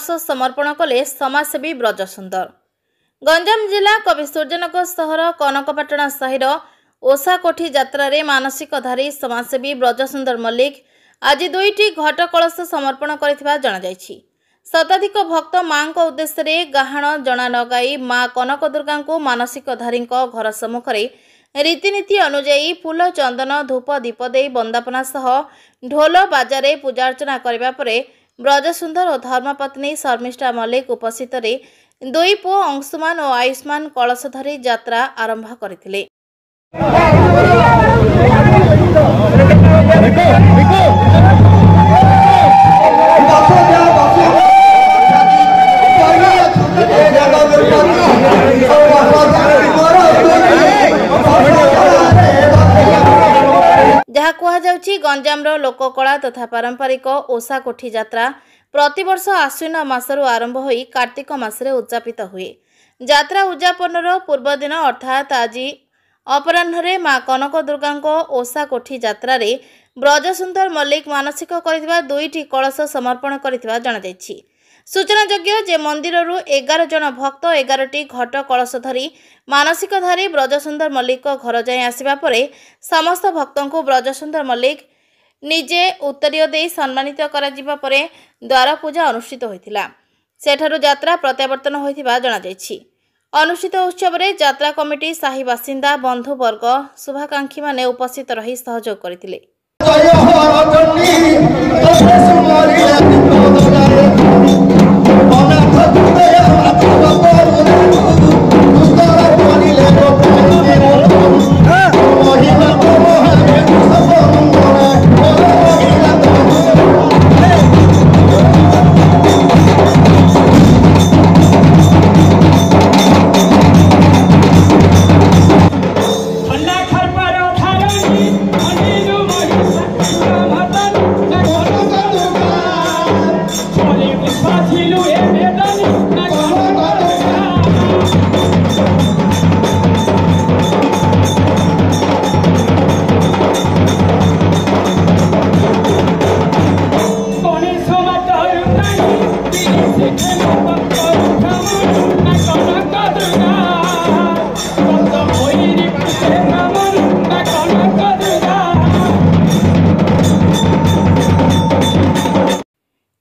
कलश समर्पण कले समाजसेवी ब्रजसुंदर। गंजाम जिला कवि सूर्यनगर सहर कनकपाटणा साहिर ओसाकोठी यात्रा मानसिकधारी समाजसेवी ब्रजसुंदर मल्लिक आज 2टी घट कलश समर्पण करथिबा जणा जायछि। शताधिक भक्त मां उद्देश्य गाहाण जना नगाई मां कनक दुर्गा को मानसिकधारी घर सम्मुखें रीतिनीति अनुजाई फूल चंदन धूप दीप दे वंदापना सह ढोल बाजारे पूजार्चना करने पर ब्रजसुंदर और धर्मपत्नी शर्मिष्ठा मल्लिक उपस्थित रे 2 पुओ अंशुमान और आयुष्मान कलश धरी यात्रा आरंभ करथिले। जहाँ कहुच्छी गंजाम लोककला तथा पारंपरिक ओसाकोठी यात्रा प्रतिवर्ष आश्विन मासरू आरंभ हो कार्तिक मासरे उद्यापित हुए। यात्रा उद्यापन पूर्व दिन अर्थात आज अपराह्न मां कनक दुर्गा ओसाकोठी यात्रा ब्रजसुंदर मल्लिक मानसिक कर 2टी कलश समर्पण करथिबा जणा जायछि। सूचनायोग्य जे मंदिररू 11 जन भक्त 11टी घट कलश धरी मानसिकधारी ब्रजसुंदर मल्लिक घर जाए आसिबा परे समस्त भक्तों को ब्रजसुंदर मल्लिक निजे उत्तरीय दे सम्मानित करा जिबा परे द्वार पूजा अनुष्ठित होइतिला। सेठारु यात्रा प्रत्यावर्तन होइतिबा जणा जायछि। अनुष्ठित उत्सव में यात्रा कमिटी साही बासिंदा बंधु वर्ग शुभाकांक्षी माने उपस्थित रही सहयोग करथिले।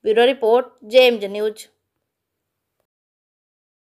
Bureau report JMJ news.